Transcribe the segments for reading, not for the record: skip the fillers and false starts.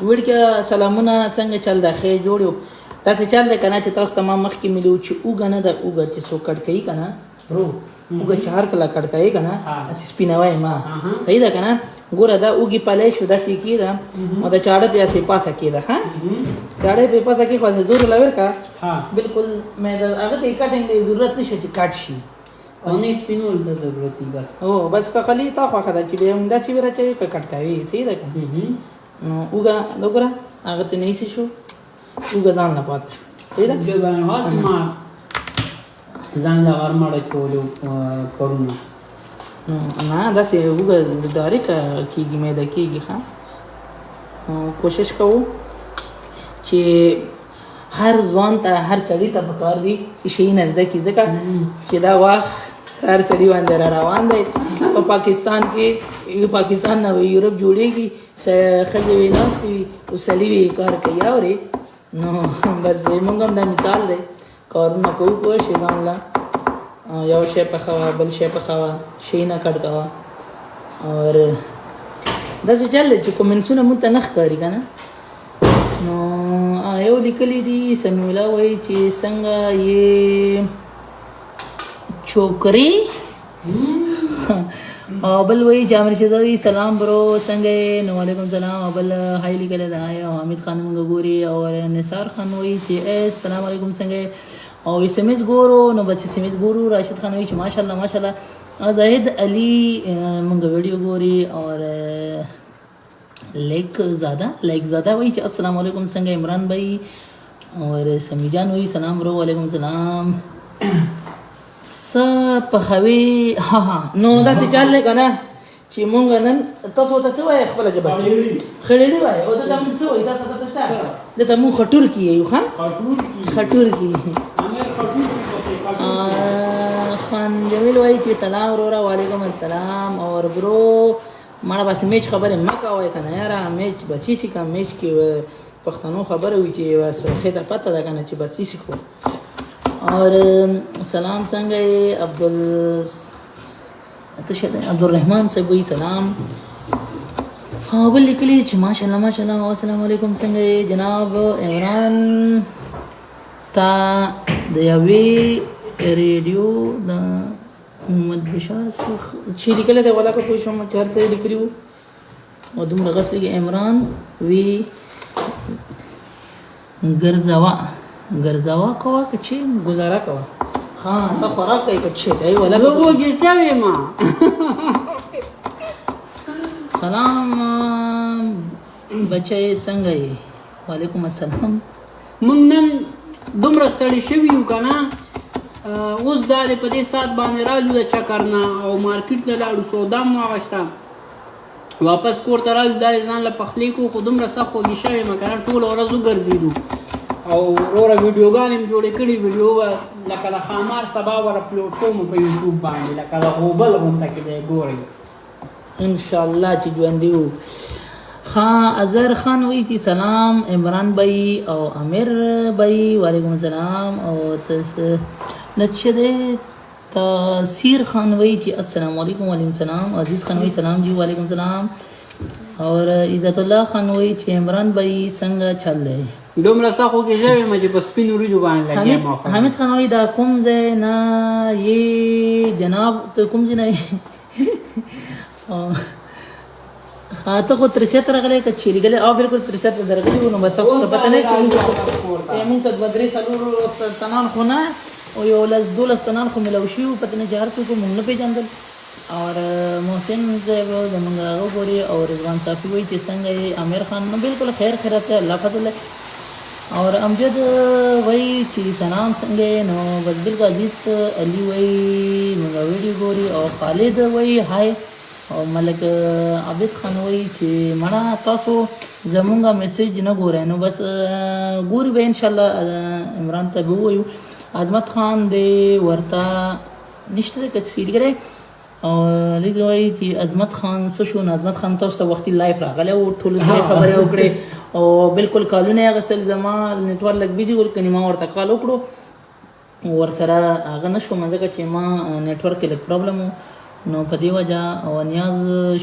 وړکه سلامونه څنګه چل دا خې جوړو تاسو چل کنه چې تاسو تمام مخ کې ملو چې اوګه نه د اوګه چې سو کټ کوي کنه رو اوګه چهار کلا کټ کوي کنه چې سپینوي ما صحیح ده کنه ګوره دا اوګي پلې شو د سې کیدا او د چاړه بیا سې پاسه کیدا ها چاړه په پاسه کې خو زور لور کا بالکل مې دا هغه ته کټینګ دی ضرورت نشي چې کټ شي او نه سپینول ته ضرورت دی بس او بس کا خلی تا خو خدا چې به هم دا چې ورته په کټ کوي صحیح ده کنه اوګه وګوره هغه ته نه شي شو اوګه ځان نه پاتې صحیح ده دې باندې هاس ما ځان لا ورمړ چولو پرونه نه دا چې وګ داري کیږي مې د کیږي ها کوشش کوو چې هر ځوان ته هر سړی ته پکار دي چې شي نزدې کی ځکه چې دا وخت هر سړی باندې روان دی په پاکستان کې پاکستان نه یورپ جوړیږي خځې ویناستي او سړی وی کار کوي اوري نو بس موږ هم دا مثال دی کارونه کوو په شي ځان لا یو شی په خوا بل شی په خوا شي نه کټ کوا اور دا چې چل چې کومنټونه مونږ ته نه ښکاري کنه نو یو لیکلي دي سمیولا وای چې څنګه یې چوکري او بل وای جامر شدوی سلام برو څنګه نو علیکم سلام او بل هاي لیکل دا او حمید خان موږ ګوري او نثار خان وای چې السلام علیکم څنګه او اس ام اس ګورو نو بچ اس ام اس ګورو راشد خان وی چې ماشاءالله ماشاءالله زاهد علي موږ ویډیو ګوري اور لایک زیاده وی چې السلام علیکم څنګه عمران بھائی اور سمی جان وی سلام برو وعلیکم السلام س پخوي ها نو دا څه چل کنه چې مونږ نن تاسو ته څه وای خپل جبه خړېلې وای او دا موږ څه وای دا تاسو ته دا موږ خټور کیو خان خټور کی خان جمیل وای چې سلام ورورا وعلیکم السلام اور برو مړه بس میچ خبره مکه وای کنه یاره میچ بچی سي کا میچ کې پښتنو خبره وی چې بس خېټه پته ده کنه چې بچی سي کو اور سلام څنګه عبدالرحمن صاحب وی سلام ها بل لیکلی چې ماشاءالله ماشاءالله السلام علیکم څنګه جناب عمران تا د یوې ریډیو د محمد بشار چې لیکل دی ولا کو پوښوم چې هر څه لیکلیو او دومره غټ لګي عمران وی ګرځاوا کوه چې گزاره کوه ها تا خوراک کوي چې دی ولا زوږی چوي ما سلام بچي څنګه یې وعلیکم السلام مونږ نن دومره ستړي شوي یو کنه اوس دا په دې سات باندې رالو د چکر نه او مارکیټ ته لاړو سودا مو واغشته واپس کور ته رالو دا ځان له پخلی کو خو دومره سخت وږي شوی مګر ټول ورځ وګرځېدو او وروره ویډیوګانې مې جوړې کړي ویډیو به لکه د ښامار سبا ور اپلوډ کوم په یوټیوب باندې لکه د غوبل غونډه کې دی ګورئ انشاءالله چې ژوندي وو ها اظهر خان وی چې سلام عمران بھائی او امیر بھائی وعلیکم السلام او نچده تاثیر خان وی چې السلام علیکم وعلیکم السلام عزیز خان وی سلام جی وعلیکم السلام اور عزت الله خان وی چې عمران بھائی څنګه چل دی دومره سخو کې ژوي مې په سپینو ریجو باندې لګیا ما حمید خان وی دا کوم ځای نه یې جناب ته کوم ځای نه خاطه خو 73 غلې ک چیرې غلې او بالکل 73 درغلي ونه مته پته نه چې موږ ته بدري سلور تنان خونه او یو لز دولس تنان خو ملوشي او پته نه جهر کو موږ نه پیژندل اور محسن زو زمونږ غوړي او رضوان صافي وي چې څنګه امیر خان نو بالکل خیر خیرت الله فضل اور امجد وای چې سلام څنګه نو بس بالکل عزیز علي وای موږ ویډیو ګوري او خالد وای هاي او ملک عابد خان وای چې مړه تاسو زمونږه میسج نه ګورئ نو بس ګوري به ان شاء الله عمران ته وایو عظمت خان دی ورته نشته کې سیریګره او لګوي چې عظمت خان څه شو عظمت خان تاسو ته وختي لایف راغله او ټول خبره وکړي او بالکل کالونه غسل زما نتورک لګ بيدي ور کني ما ورته کال وکړو ور سره هغه نشو مزه چې ما نتورک کې لږ پرابلم نو په دې وجه او نیاز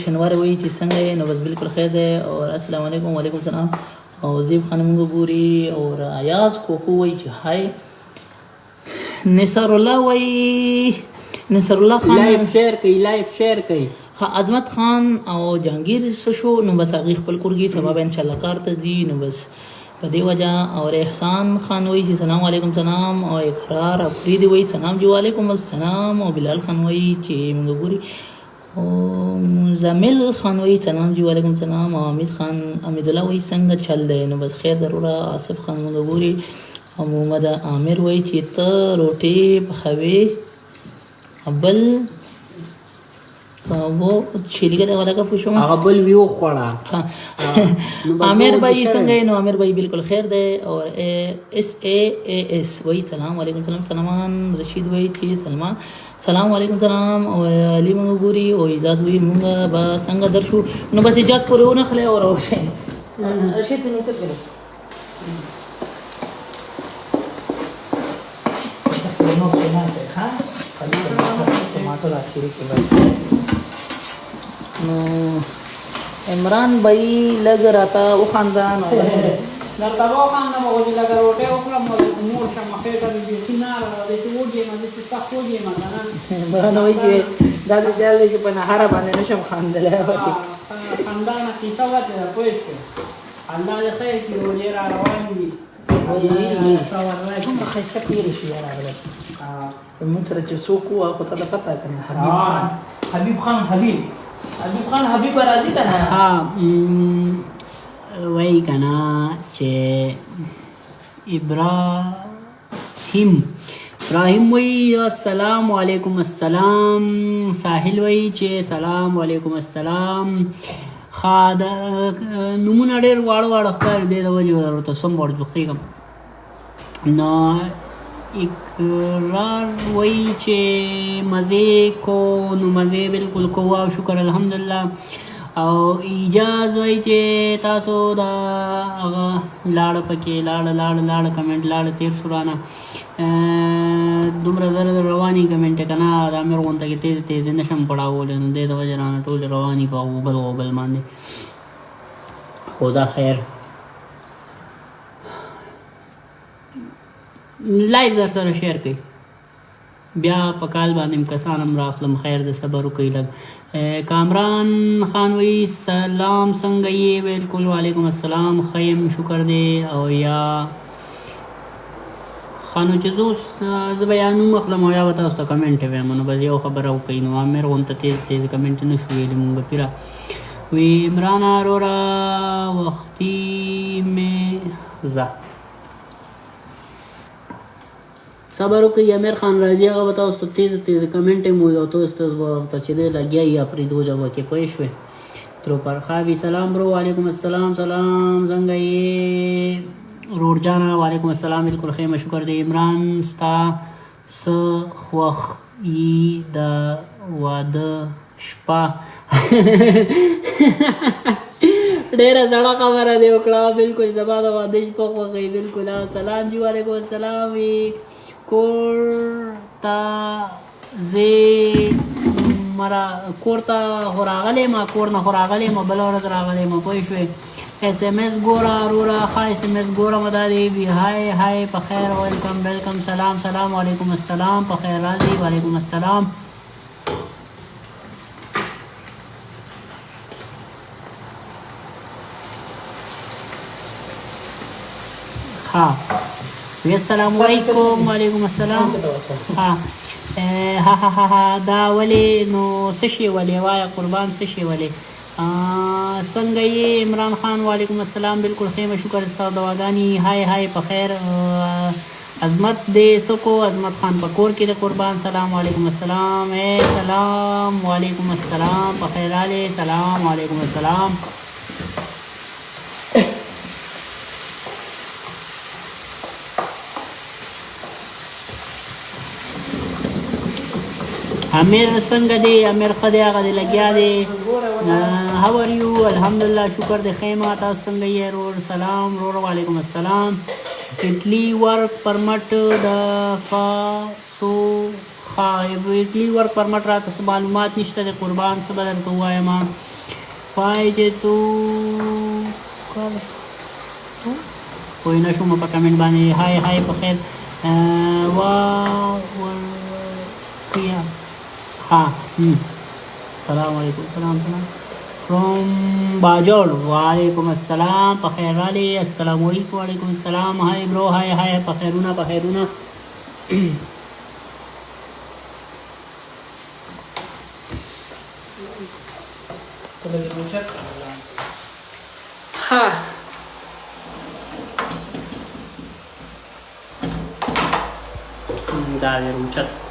شنوار وایي چې څنګه یې نو بس بالکل خیر دی او السلام علیکم وعلیکم السلام او زیب خانم ګوري او ایاز کوکو وایي چې هاي نثار الله وایي نثار الله خان لایف شیر کوي عظمت خان او جهانگیر شو نو بس هغه خپل کورګي سبب ان شاء الله کار ته دي نو بس په دې وجه او احسان خان وایي چې سلام علیکم سلام او اقرار افریدي وایي سلام جو علیکم السلام او بلال خان وایي چې موږ ګوري او مزمل خان وایي سلام جو علیکم سلام او امید خان امید الله وایي څنګه چل دی نو بس خیر ضروره آصف خان موږ ګوري او محمد عامر وایي چې ته روټي پخوي ابل वो छेली का वाला का पूछो هغه بل ویو خوړه عامر भाई څنګه نو عامر भाई بالکل خیر دی اور اس اے اس وای سلام علیکم سلام سلمان رشید وای چې سلمان سلام علیکم سلام او علی منګوري او ایجاد وی مونږ با څنګه درشو نو بس ایجاد کولو نه خله اور اوسه رشید نو ته کړو نو څنګه ها خالي ټماټر اخیری کې نو عمران भाई लग रहा था वो खानदान درته وخانده به ولې لږه روټۍ وخورم مور شم خېټه مې بېخي ناره ده داسې وږې یم داسې سخت وږې یم که نه بهانه وایي چې دا د جال دی چې په نهاره باندې نشم خاندلی خندانه کیسه وتې ده پوه شوې الله دې خیر کړي روژې را روانې دي دومره ښایسته تېرې شي راغلی موږ سره چې څوک وو خو ته د پته که نه حبیب خان حبیب راځي که نه وایي که نه چې ابراهیم وایي السلام علیکم السلام ساحل وایي چې سلام علیکم السلام نومونه ډېر واړه ښکاري دی د وجې ورته سم ورجوختېږم نو اقرار وایي چې مزې کو نو مزې بالکل کو او شکر الحمدلله او ایجاز وایي چې تاسو دا هغه لاړه پکې لاړه کمنټ لاړه تیر شو رانه دومره زره رواني کمنټ که نه د امیر غونته کې تیز نشم پړاولی نو دې د وجې رانه ټولې رواني په غوبل باندې خو دا خیر لایف در سره شیر کوي بیا په کال باندې کسان هم راخلم خیر د صبر وکړئ لږ کامران خان وایي سلام څنګه یې بالکل وعلیکم السلام ښه یم شکر دی او یا خانو چې زه به یا نوم اخلم او یا به تاسو ته کمنټ ویم نو بس یو خبره وکړئ نو عامر غونته تیز کمنټ نه شو ویلی مونږ پیره وی عمران ارورا وختي مې ځه صبر وکړئ امیر خان راځي هغه به تاسو ته تیز کمنټ یې مو یو تاسو به ورته چې دی لګیا یې اپرېدو جواب کې پوه شوې ترو پر خاوي سلام برو وعلیکم السلام سلام څنګه یې رور جانا وعلیکم السلام بالکل ښه یم شکر دی عمران ستا څه خوښ یي د واده شپه ډېره زړه خبره دې وکړه بالکل زما د واده شپه خوښوي بالکل سلام جی وعلیکم السلام وي کور ته کور ته خو راغلی یم کور نه خو راغلی یم بله ورځ راغلی یم پوه شوې ایس ایم ایس ګوره وروره ښه ایس ایم ایس ګورم دا دی وي های په خیر ویلکم سلام وعلیکم السلام په خیر راځي وعلیکم السلام السلام علیکم وعلیکم السلام دا ولې نو څه شی ولې وایه قربان څه شی ولې څنګه یې عمران خان وعلیکم السلام بالکل ښه یم شکر ستا دواګانې های په خیر عظمت دې څه کو عظمت خان په کور کې د قربان سلام علیکم السلام سلام وعلیکم السلام په خیر راغلی سلام علیکم السلام امیر څنګه دی امیر ښه دی هغه دی لګیا دی how are you الحمدلله شکر دی ښه یم تاسو څنګه یې رور سلام رور وعلیکم السلام اټلی ورک پرمټ د فاسو ښه ویکلي ورک پرمټ راته څه معلومات نشته دی قربان څه به درته ووایم پای تو پوه نه شوم په کمنټ باندې هاي په خیر سلام علیکم سلام from باجوړ وعلیکم السلام په خیر رالی السلام علیکم وعلیکم السلام هاي برو هاي په خیرونه ها دا دی روچت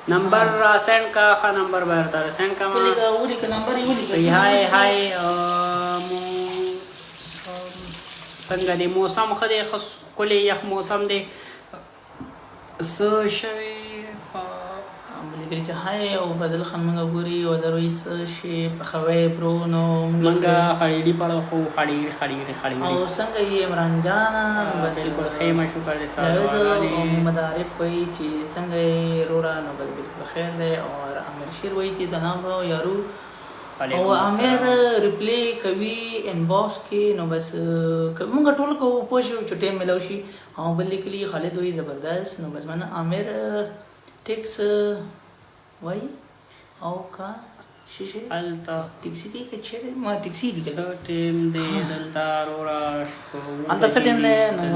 نمبر سینڈ کا خا نمبر برتا سینڈ کا ولي کا نمبر ولي هاي څنګه دی موسم خدای خص کلی یخ موسم دی س شوی بلګری چې هاي او بدل خان منګه ګوري او دروي شي خوي برو نو منګه خړېلی پړ خو خړېلی او څنګه یې عمران جان بس بالکل خیمه شکر دې سره محمد عارف وای چې څنګه یې روړه نو بالکل خیر دی او امیر شیر وای چې جناب یارو او امیر ریپلی کوي انباکس کې نو بس موږ ټول کو پوښیو چې ټیم ملو شي او بل لیکلي خالد وای زبردست نو بس من امیر ټیکس وای او کا شیشه التا ټیکسي کې چې ما ټیکسي دي ټیم دې دلتا رورا شپو التا څه ټیم نه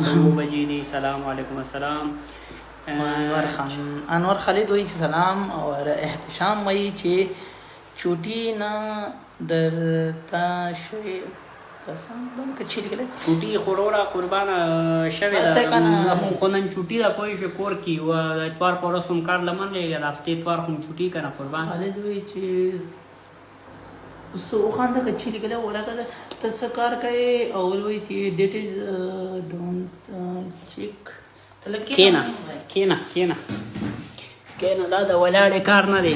2 بجې دي سلام علیکم السلام انور خالد وای سلام او احتشام وای چې چوټي نه درتا شوي قسم بم کچې لګله چوټي خورورا قربان شوي دا خو نن چوټي دا پوي شو کور کی و اتوار پورسم کار لمن لګا هفته اتوار خو چوټي کنه قربان خالد وای چې سو خان دا کچې لګله ولا کده تسکار کوي اول وای چې ډیټ از ډونټ چیک کینا دا ولاړې کار نه دی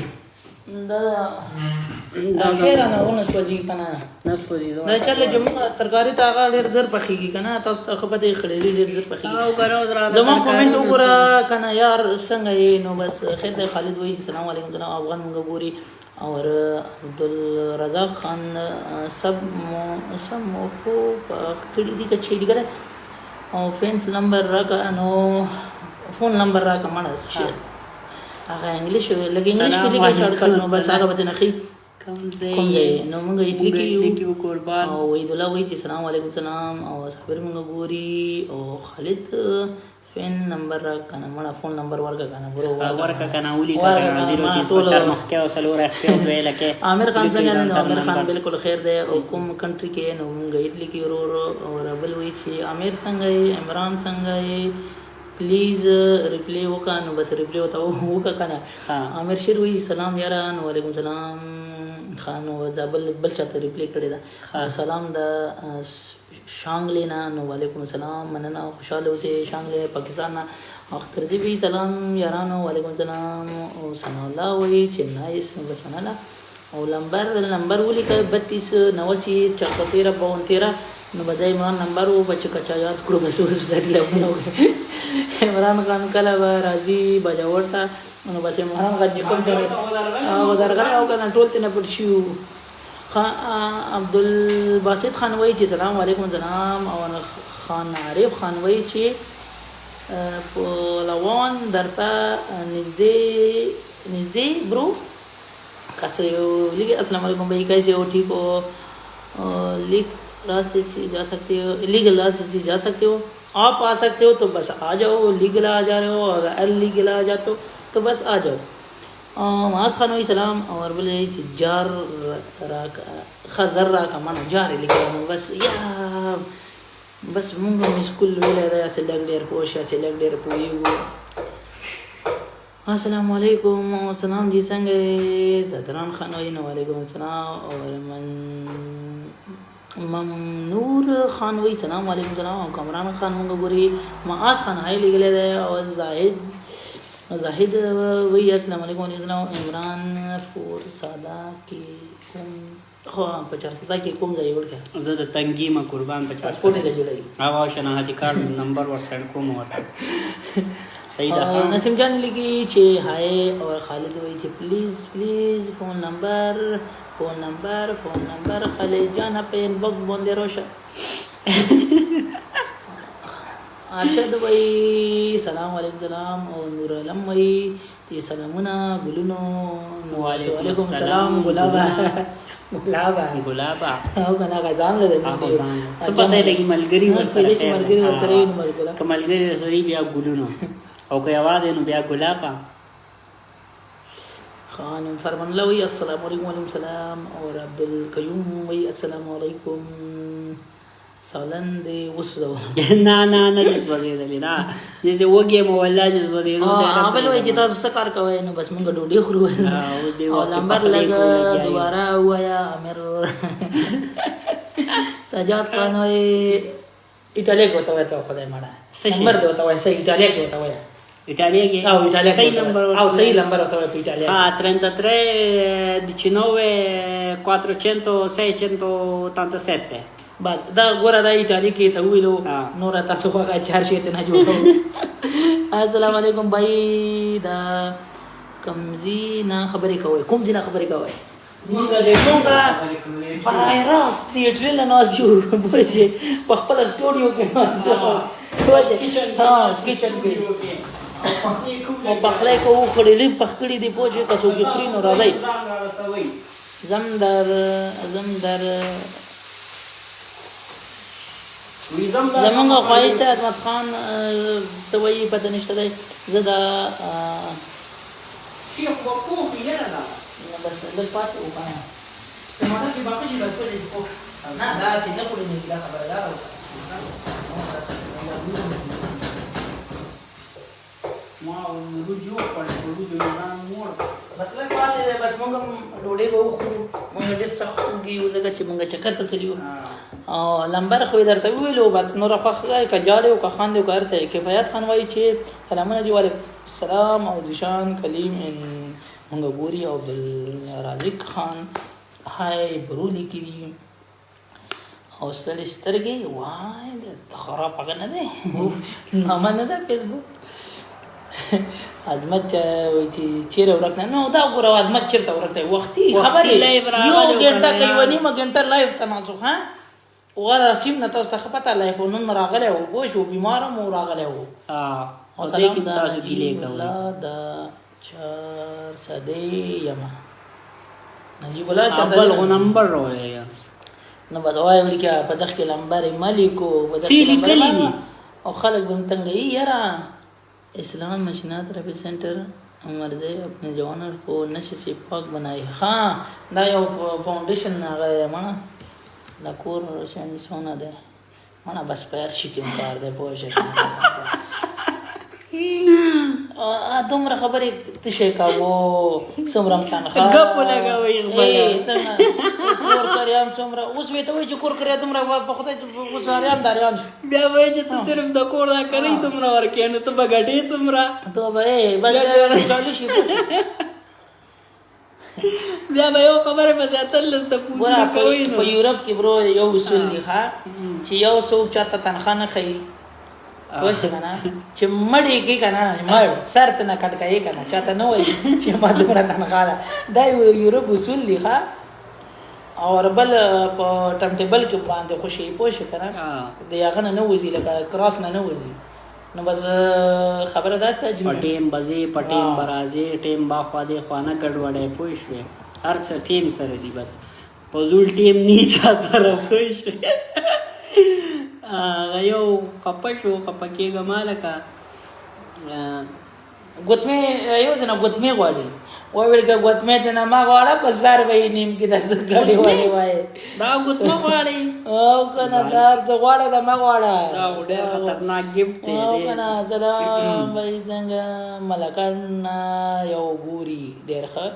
دا خیر نه ونه سوځي کنه نه سوځي دا چل جمع ترکاری تا هغه ډیر زر پخېږي کنه تاسو ته خبره خړېلې ډیر زر پخېږي او غروز را زما کومنټ وګوره کنه یار څنګه یې نو بس خیر دی خالد وای السلام علیکم جناب افغان موږ ګوري اور عبدالرزاق خان سب موفو کړي دي کچې دي ګره او فینس نمبر راکا نو فون نمبر راکا مړه شي هغه انګلیش لګ انګلیش کې لیکل شروع کړو بس هغه به نه خي کوم ځای نو موږ یې لیکي قربان او وې دلا وې چې السلام علیکم سلام او صبر موږ ګوري او خالد فین نمبر کنه مړه فون نمبر ورکا کنه برو ورکا کنه ولي کا 0304 مخکې او سلور اختیار ویل کې عامر خان څنګه نه عامر خان بالکل خیر دی او کوم کنټری کې نو موږ یې لیکي ورو او بل وې چې عامر څنګه عمران څنګه پلیز ریپلی وکا نو بس ریپلی وکا کنه عامر شیر وی سلام یاران وعلیکم سلام خان او زابل بل چاته ریپلی کړی دا سلام دا شانګلینا نو وعلیکم السلام مننه خوشاله اوسئ شانګلی پاکستان اختر دی وی سلام یارانو وعلیکم سلام او ثنا الله وی چې نایس بس مننه او نمبر ولیکه 32 90 413 52 نو بدای عمران نمبر و بچ کچا یاد کړو بس اوس دټ لونه عمران خان کله راځي بجاورتا نو بس عمران غږ کوم ځای او درغه او کنه ټول تنه پټ شو عبدالباسط خان وای چې سلام علیکم سلام او خان عارف خان وای چې پهلوان درته نږدې برو कैसे हो लिखे अस्सलाम वालेकुम भाई कैसे हो ठीक हो लिख रास्ते से जा सकते हो इलीगल रास्ते से जा सकते हो आप आ सकते हो तो बस आ जाओ लीगल आ जा रहे हो और इलीगल आ जाते हो तो बस आ जाओ माज खान वही सलाम और बोले जार खजर्रा का माना जार लिखे बस या बस मुंगा मिस्कुल वेले रहा से लग डेर पोश से लग डेर पोईगो अस्सलाम वालेकुम सलाम जी संगे ज़दरान खान वालेकुम सलाम और ममनूर खान वही सलाम वालेकुम सलाम और कमरान खान मुंगा गोरी माज खान हाई लिखले दे और जाहिद वही अस्सलाम वालेकुम इमरान फोर सादा की कुम خو 50 کې کوم ځای ورکه زه د تنګي ما قربان 50 پاسپورت له جوړای او شناختی کارت نمبر ورسره کوم ورته صحیح ده ها. نسیم جان لیکي چې هاي او خالد وایي چې پلیز فون نمبر خالد جان په انباکس باندې راشه. ارشد وایي سلام علیکم او نور علم وایي چې سلامونه ګلونو. وعلیکم السلام ګلابا او کنه غزان له څه پته لګي ملګری ورسره چې ملګری ورسره یې نو ملګری کملګری سره بیا ګلونو او که आवाज نو بیا ګلابا. خان فرمان الله وی السلام علیکم وعلیکم السلام. اور عبدالقیوم وی السلام علیکم. سالن دی وسو نه دې وځېدلې نه دې وګي مو والله دې وځېدلې. بل وی چې تاسو څه کار کوئ نو بس موږ ډوډۍ خورو. او نمبر لګ دوباره وایا امیر سجاد خان وی ایټالیا کې وته ته خدای مړه نمبر دی وته وای سې ایټالیا کې وته وای Italia che au Italia sei numero sei numero per Italia 33 19 400 687 بس دا ګوره دا ایټالیا کې ته ویلو نور تاسو خو چار شي ته نه جوړو. السلام علیکم بھائی دا کمزی نه خبرې کوي کوم ځای نه خبرې کوي مونږه وایرس دې ټریل نه نازو بوجه په خپل سټوډیو کې نازو بوجه کچن کې او پخلای کو خړلې پخړې دی پوجي کسو کې پرینو راځي زمدر زمونږ خواهش ته احمد خان سوي پته نشته دی زدا شیخ وقوف یره دا بس د پات او کنه ته ماته چې باقي شي راځي نه دا چې نه پوره نه دا خبردار ما رجوع پړ نه مور مطلب پاتې ده بس موږ ډوډۍ به وخورو موږ ډېر سخت وګیو ځکه چې موږ چکر ته تللو او لمبر خو درته ویلو بس نور خوښه کجاله او کخاندې او کار څه کفایت خان وایي چې سلامونه دی وعلیکم السلام او ذیشان کلیم موږ ګوري او عبدالرازق خان هاي برولي کړي او سترګې وای د خراب هغه نه دی نامه نه ده فیسبوک عظمت وای چې چیرې ورک نه نو دا ګوره عظمت چیرته ورک دی وختي خبرې یو ګنټه کوي نیمه ګنټه لایف تناسخ ها ولا سیم نه تاسو ته پته لایف نن راغله او بو شو بیمار مو راغله او دې کې تاسو ګیلې کوي دا 4 سدې یما نجیب الله اول غو نمبر راوړی نو بدوای ولیکه په دغه نمبر مالیکو سیری کلی او خلک بم تنګي یرا اسلام مشنات ربی سنٹر مرزه اپنے جوانوں کو نشے سے پاک بنائے. ہاں دا یو فاؤنڈیشن هغه مانا دا کور روشن سونا ده مانا بس پیر شکم کار ده پوشه دومره خبرې تشه کاوه څومره امکان خا غپ لګوي کور کریان څومره اوس وې ته وې چې کور کریان دومره په خدای وساریان داریان شو بیا وې چې ته صرف د کور دا کوي دومره ورکې نو ته بغټې څومره ته به بس چالو شي بیا به یو خبره په ځاتل لسته پوښتنه کوي نو په یورپ کې برو یو اصول دی ښا چې یو څوک چاته تنخواه نه خي وښه کنه چې مړی کې کنه مړ سر ته نه کټکای کنه چاته نه وایي چې ما دومره تنخواه ده دا یورپ اصول دی ښا اور بل په ټم ټیبل کې باندې خوشي پوښ کنه دی هغه نه وځي لکه کراس نه وځي نو بس خبره ده چې پټیم بزي پټیم برازي ټیم باخوا دي خوانه ګډوډه پوي شو هر څه ټیم سره دي بس پزول ټیم نه چا سره پوي شو یو خپشو خپکیګه مالکا ګوتمه یو دنه ګوتمه غواړي وویلګه ګوتمه دنه ما غواړه په زار وې نیم کې د زګړې وای وای دا ګوتمه غواړي او کنه دار ز غواړه د ما غواړه دا ډېر خطرناک گیفت دی او کنه سلام وای څنګه ملکان یو ګوري ډېر ښه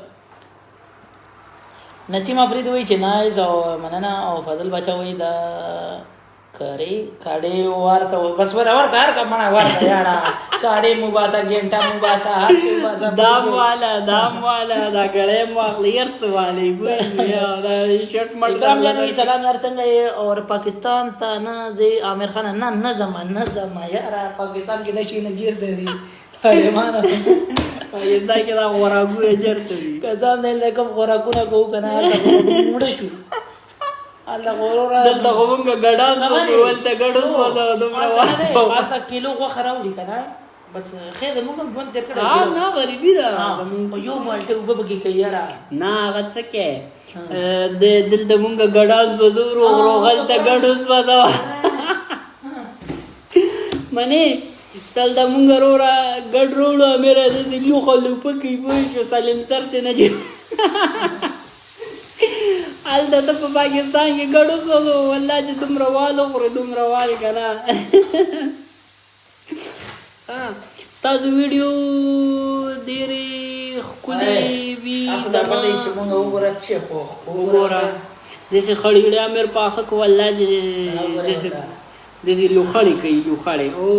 نچیم افرید وای چې نایس او مننه او فضل بچا وای دا करे काडे वारसा बस वर कार का मना वारसा यारा काडे मुबासा गेंटा मुबासा हासी मुबासा दाम वाला da गले मखलियत वाले या da शर्ट मट इकराम जानवी सलाम यार संग और पाकिस्तान था ना जे आमिर खान ना नजम यारा पाकिस्तान की नशी नजीर दे दी هغې مانه یزدا کې دا خوراکونه چېرته دي که ځان دی له کوم خوراکونه کوو که نه هلته مړه شو هلته خو وروره دلته خو مونږ ګډان سوځو هلته ګډو سوځو دومره هلته کیلو غوښه راوړي که نه بس خیر دی مونږ هم ژوند تېر کړی نه غریبي ده زمونږ یو بالټۍ اوبه پکې کوي یاره نه هغه څه کې دلته مونږ ګډان سوځو روغ روغ هلته ګډو سوځو منې دلته مونږ وروره ګډ روړو امېره داسې لوښه لوپه کوي پوه شو سالم سر ته نه جوړ هلته ته په پاکستان کې ګډ وسوځو والله چې دومره وال وخورې دومره وال که نه ستاسو ویډیو ډېرې ښکلې وي وګوره داسې خړېړې امیر پاخه که والله چې داسې لوخړې کوي لوخړې او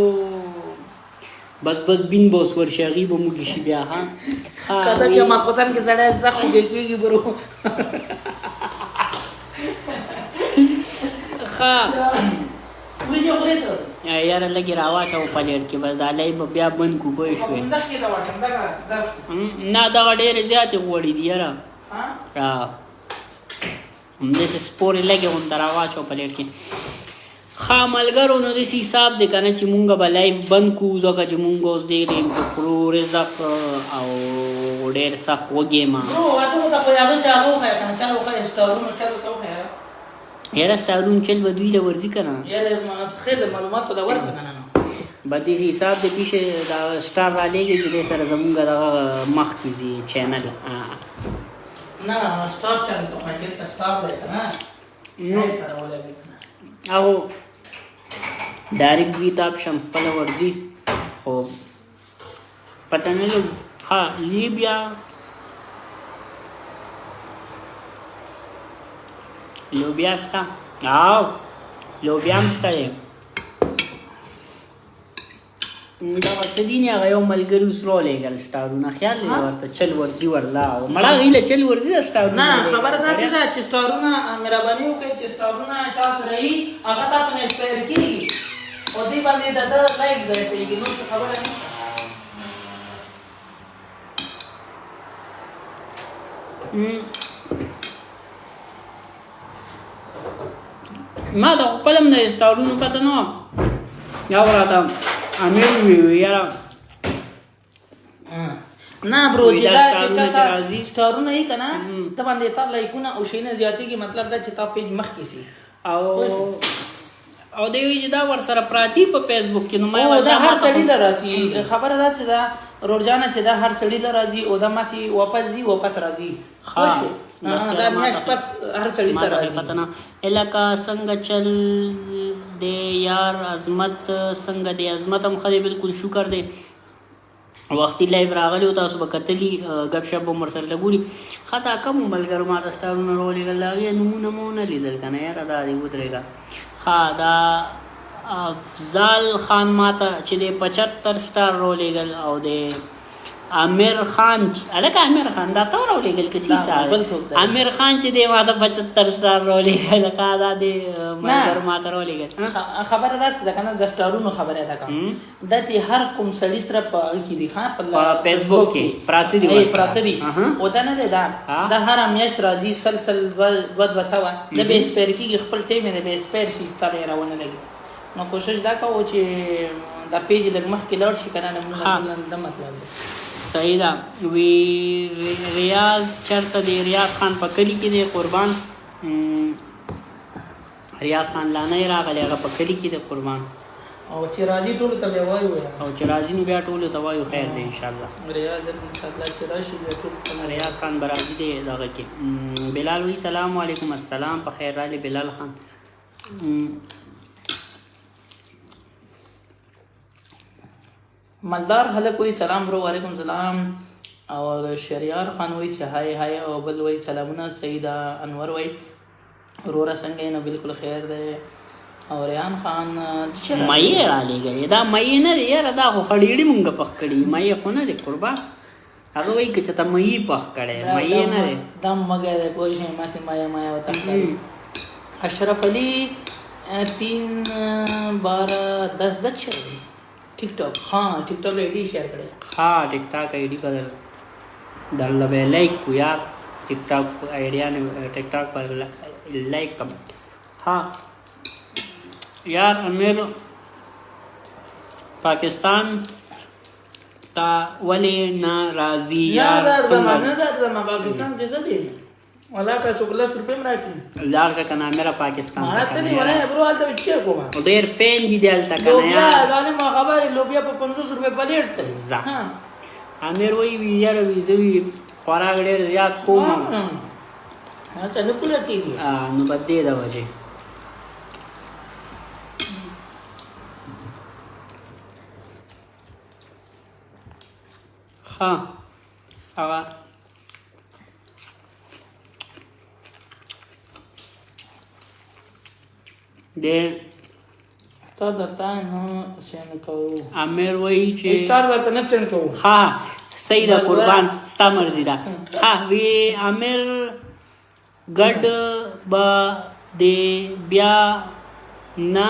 بس بین بوس ورشي هغې به موږ شي بیا ها کته کې ماخوتن کې سړی سخت کېږي برو ښه یاره لږې راواچوه پلیټ کې بس دا لای به بیا بند کړو پوه شوې نه دغه ډېرې زیاتې غوړې دي یاره همداسې سپورې لږې غونته راواچوه پلیټ کې ښه ملګرو نو داسې حساب دی که نه چې مونږ به لایف بند کړو ځکه چې مونږ اوس ډېر خورو رزق او ډېر سخت وږی یم یاره سټارون چل به دوی له ورځي که نه به داسې حساب دی پیښې دا سټار رالیږي چې دی سره زمونږ دغه مخکې ځي چینل او ډایرکټ وي تاب شم خپله ورځي خو پته نه لګو ها لیبیا لوبیا شته او لوبیا هم شته دی دغه څه دي نه هغه یو ملګري اوس رالېږل سټارونه خیال دی ورته چل ورځي ورلا مړه هغې له چل ورځي ده سټارونه نه خبره داسې ده چې سټارونه مهرباني وکړئ چې سټارونه چا سره وي هغه تاسو نه ایکسپایر کېږي او دې باندې د ده لایک ضایع کېږي نور څه خبره نشته ما د خپل هم د سټارونو پته نه وه یا راته امیر وی یاره نه برو چې دا چې تا سټارونه یې که نه ته باندې تا لایکونه او شیونه زیاتېږي مطلب دا چې تا پیج مخکې سي او دی وایي چې دا ورسره پراتی په فیسبوک کې نو ما دا هر سړي له راځي خبره دا چې دا روزانه چې دا هر سړي له راځي او دا ما چې واپس ځي واپس راځي دا میاشت پس هر سړي ته راځي پته نه الکه څنګه چل دی یار عظمت څنګه دی عظمت هم ښه دی بلکل شکر دی وختي لایو راغلی و تاسو به کتلي ګپ شپ به هم ورسره لګولي ښه کم ملګرو ما ته سټارونه راولېږل د هغې نومونه مو ونه لیدل که نه یاره دا دی ودرېږه ښه دا افضل خان ما ته چې دی 75 سټار راولېږل او د امیر خان هلکه امیر خان دا ته راولېږل که سیسه امیر خان چې دی ما ته 75 سټار راولېږل ښه دا د ملګرو ما ته راولېږل خبره داسې ده که نه د سټارونو خبره ده که دا د هر کوم سړي سره په هغه کې دي ښه په فیسبوک کې پراته دي او دا نه دی دا هره میاشت راځي سل 200 د به اسپایر کېږي خپل ټایم یې د به اسپایر شي تا ته یې راونه لګي نو کوشش دا کوو چې دا پیج لږ مخکې لاړ شي که نه دا مطلب دی صحیح ده وی ریاض چرته دی ریاض خان په کلي کې دی قربان ریاض خان لانه یې راغلی هغه په کلي کې دی قربان او چې راځي ټولو ته بیا وایو او چې راځي نو بیا ټولو ته وایو خیر دی انشاءالله ریاض انشاءالله چې راشي بیا ټولو ته ریاض خان به راځي دی دغه کې بلال وی سلام علیکم السلام په خیر راغلی بلال خان مالدار هلک وایي سلام برو وعلیکم سلام او شهریار خان وایي چې هاي هاي او بل وایي سلامونه سیده انور وایي وروره څنګه یې نو بالکل خیر دی او ریان خان مایې رالیږلې دا مایې نه دی یاره دا خو خړېړي مونږ پخ کړي مایې خو نه دی قربان هغه وایي که چې ته مایې پخ کړی مایې نه دی دم مګی دی پوه شئ ماسې مایه مایه ورته ښکاري اشرف علي 3 12 10 دک شوی دی ټیک ټاک ها ټیک ټاک آی डी شیر کړی ها ټیک ټاک آی डी بدل درله به لایک کو یار ټیک ټاک آیډیا نه ټیک ټاک پر لایک کم ها یار امیر پاکستان تا ولی ناراضی یار نه درځم پاکستان کې څه دی ولا کا چوکلټ روپے راټی لار کا کنا میرا پاکستان ما ته نه ونه برو حالت وچې کوم ډیر فین دی دلته کنا لوبیا یار غالي ما خبر لوبیا په 50 روپے پلیټ ته ځه امیر وی یار ویزوی خوراک ډیر زیات کوم ته نه پوره کیږي نو بده دا وجه ها هغه د تا درته نه سین کو امیر وی چې سٹار درته نه چن کو ها صحیح ده قربان ستا مرضی ده ها وی امیر ګډ با د بیا نه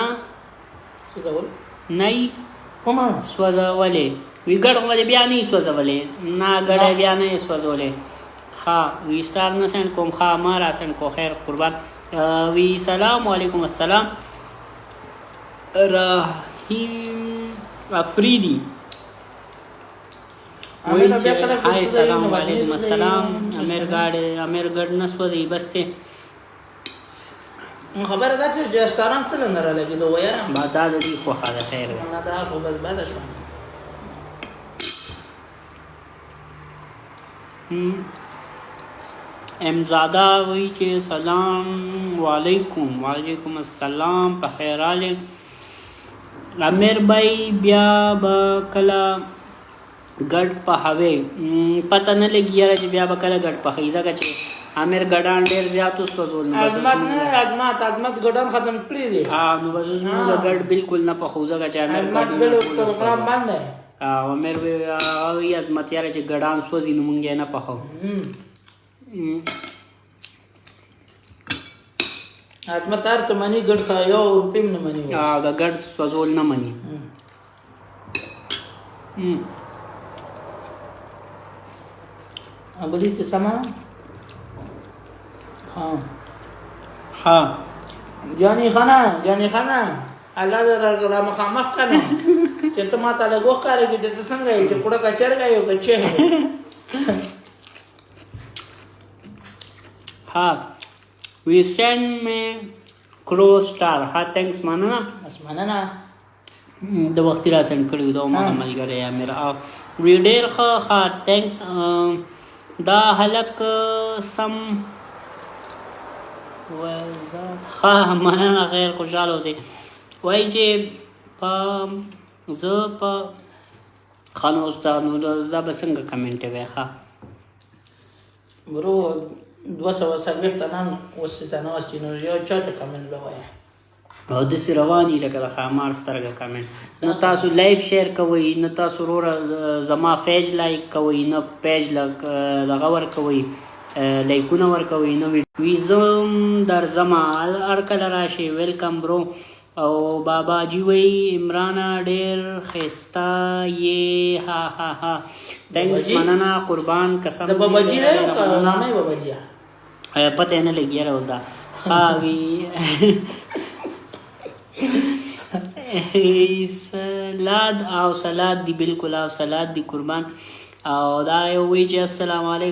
څه ډول نه کومه سوځولې وی ګډ خو دې بیا نه سوځولې نه ګډ بیا نه سوځولې ها وی سٹار نه سند کوم ها ما را سند کو خیر قربان وی سلام علیکم السلام رحیم افریدی وی هاي سلام علیکم السلام امیر ګډ نه سوځي بس ته خبره ده چې رستورانت ته نه رالګي دوه یاره با دا دې خو خاله خیر نه دا خو بس بعد شو امزاده وی چې سلام وعلیکم السلام په خیر اله امیر بای بیا با کلا ګډ په هوی پته نه لګی یاره چې بیا به کله ګډ په خیزه چې امیر ګډان ډیر زیات وسوځول نه عظمت ګډان ختم کړی دی نو بس اوس موږ ګډ بالکل نه په خوځه چې امیر ګډ پروګرام باندې امیر وی عظمت یاره چې ګډان سوځي نو مونږ نه په خو عظمت هر څه منی ګډ خا یو روپیم نه منی دا ګډ سوځول نه منی ابدی څه سما ها جانی خانا الله دې را مخامخ کنه چې ته ما ته له غوښ کارې کې ته څنګه یې چې کوړه کچر غایو کچې ها we send me crow star ها thanks مننه د وخت را سند کړو دا ما ملګری امیر وی ډیر ښه thanks دا هلک سم ها مننه غیر خوشاله اوسئ وای چې زه په خانو استاد نو دا به څنګه کمنټ وی ها برو 240 تنان وسیتانه چې نو یو چا ته کمنټ وایي او د سی رواني لکه د خامار سترګه کمنټ نو تاسو لایو شیر کوئ نو تاسو زما پیج لایک کوئ نو پیج دغه ور کوئ لایکونه ور کوئ نو ویزم در زما هر کله راشي ویلکم برو او بابا جی وی عمران ډیر خستا یې ها تھینکس مننه قربان قسم د بابا جی له نامه بابا جی پته نه لګی راو دا خاوی سلاد دی بالکل او سلاد دی قربان او دا یو وی چې السلام علیکم